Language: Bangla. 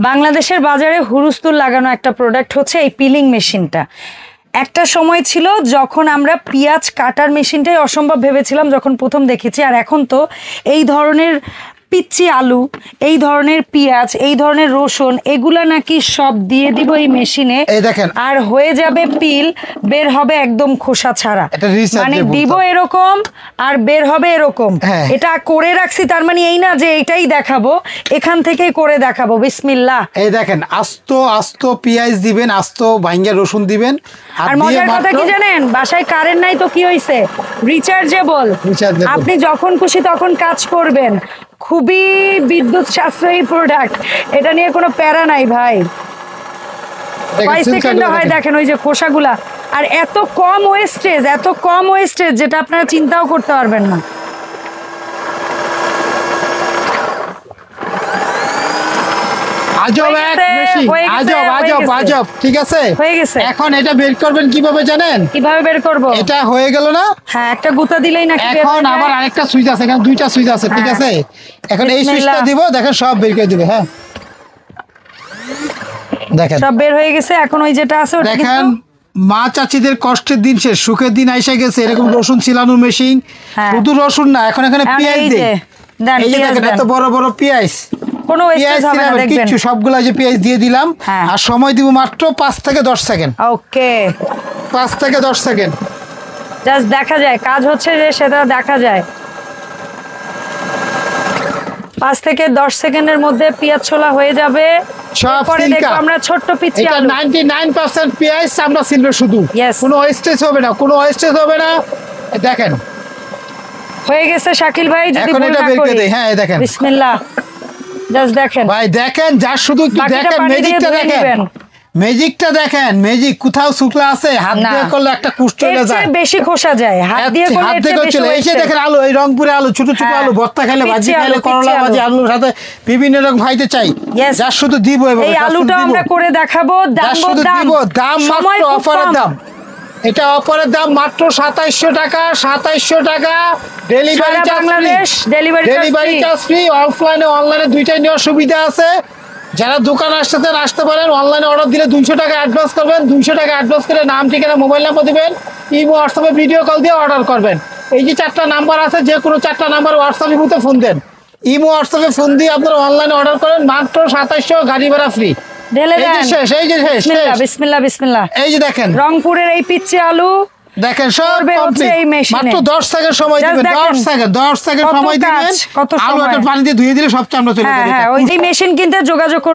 বাংলাদেশের বাজারে হুরুস্তুল লাগানো একটা প্রোডাক্ট হচ্ছে এই পিলিং মেশিনটা। একটা সময় ছিল যখন আমরা পেঁয়াজ কাটার মেশিনটাই অসম্ভব ভেবেছিলাম যখন প্রথম দেখেছি, আর এখন তো এই ধরনের পিচ্চি আলু, এই ধরনের পেঁয়াজ, এই ধরনের রসুন, এগুলা নাকি সব দিয়ে দিব এই মেশিনে, এই দেখেন, আর হয়ে যাবে পিল, বের হবে একদম খোসা ছাড়া। মানে দিব এরকম আর বের হবে এরকম। এটা করে রাখছি, তার মানে এই না যে এটাই দেখাবো, এখান থেকেই করে দেখাবো। বিসমিল্লাহ। এই দেখেন, আস্ত আস্ত পেঁয়াজ দিবেন, আস্ত ভাঙ্গা রসুন দিবেন। আর মজার কথা কি জানেন, বাসায় কারেন্ট নাই তো কি হয়েছে, রিচার্জেবল। আপনি যখন খুশি তখন কাজ করবেন। খুবই বিদ্যুৎ সাশ্রয়ী প্রোডাক্ট, এটা নিয়ে কোনো প্যারা নাই ভাই। 5 সেকেন্ডে হয়, দেখেন ওই যে খোসাগুলা। আর এত কম ওয়েস্টেজ, এত কম ওয়েস্টেজ যেটা আপনারা চিন্তাও করতে পারবেন না। আজব এক মেশিন, আজব আজব আজব। ঠিক আছে, হয়ে গেছে। এখন এটা বের করবেন কিভাবে জানেন? কিভাবে বের করব? এটা হয়ে গেল না? হ্যাঁ, একটা গুতা দিলেই নাকি বের এখন আবার আরেকটা সুইচ আছে, এখানে দুইটা সুইচ আছে। ঠিক আছে, এখন এই সুইচটা দিব, দেখেন সব বের করে দিবে। হ্যাঁ, দেখেন সব বের হয়ে গেছে। এখন ওই যেটা আছে ওটা দেখেন, মা চাচিদের কষ্টের দিন শেষ, সুখের দিন আইসা গেছে। এরকম রসুন ছিলানো মেশিন, শুধু রসুন না, এখন এখানে পেঁয়াজ দেই। এই যে দেখেন, এত বড় বড় পেঁয়াজ, কোনো ওয়েস্টেজ হবে না, দেখবেন কিছু সবগুলা যে পেঁয়াজ দিয়ে দিলাম। আর সময় দিব মাত্র 5 থেকে 10 সেকেন্ড। ওকে, 5 থেকে 10 সেকেন্ড জাস্ট দেখা যায় কাজ হচ্ছে যে সেটা দেখা যায়। 5 থেকে 10 সেকেন্ডের মধ্যে পেঁয়াজ ছোলা হয়ে যাবে। পরে দেখো আমরা ছোট্ট পিচ্চি আলু। 99% পেঁয়াজ আমরা সিলবে শুধু, কোনো ওয়েস্টেজ হবে না, কোনো ওয়েস্টেজ হবে না। দেখেন হয়ে গেছে শাকিল ভাই, যদি এখন এটা বের করে দেই। হ্যাঁ, দেখেন, বিসমিল্লাহ। জাস্ট দেখেন ভাই, দেখেন, যা শুধু একটু দেখেন, ম্যাজিকটা দেখেন, ম্যাজিকটা দেখেন। ম্যাজিক কোথাও শুকলা আছে? হাত দিয়ে করলে একটা কুষ্ট চলে যায়, বেশি খোসা যায়। হাত দিয়ে করলে এটা বেশি চলে। এই যে দেখেন আলু, এই রংপুরে আলু, ছোট ছোট আলু, ভর্তা খাইলে, ভাজি খাইলে, করলা ভাজি, আলুর সাথে বিভিন্ন রকম খাইতে চাই। যা শুধু দিব, এই আলুটা আমরা করে দেখাবো। দাম মাত্র অফারের দাম, এটা অফারের দাম মাত্র 2700 টাকা। 2700 টাকা ডেলিভারি চার্জ ফ্রি। অফলাইনে অনলাইনে দুইটাই নেওয়ার সুবিধা আছে। যারা দোকান আসতে পারেন, অনলাইনে অর্ডার দিলে 200 টাকা অ্যাডভান্স করবেন। 200 টাকা অ্যাডভান্স করে নাম, ঠিকানা, মোবাইল নাম্বার দিবেন। ইমো, হোয়াটসঅ্যাপে ভিডিও কল দিয়ে অর্ডার করবেন। এই যে 4টা নাম্বার আছে, যে কোনো 4টা নাম্বার হোয়াটসঅ্যাপে বুথে ফোন দেন। ইমো, হোয়াটসঅ্যাপে ফোন দিয়ে আপনারা অনলাইনে অর্ডার করেন, মাত্র 2700, গাড়ি ভাড়া ফ্রি। এই যে দেখেন রংপুরের এই পিচ্চি আলু, দেখেন সব মাত্র 10 সেকেন্ড সময় দিবেন। 10 সেকেন্ড সময় দিবেন। আলু একটা পানি দিয়ে ধুয়ে দিলে সব চামড়া চলে যাবে। ওই যে মেশিন কিনতে যোগাযোগ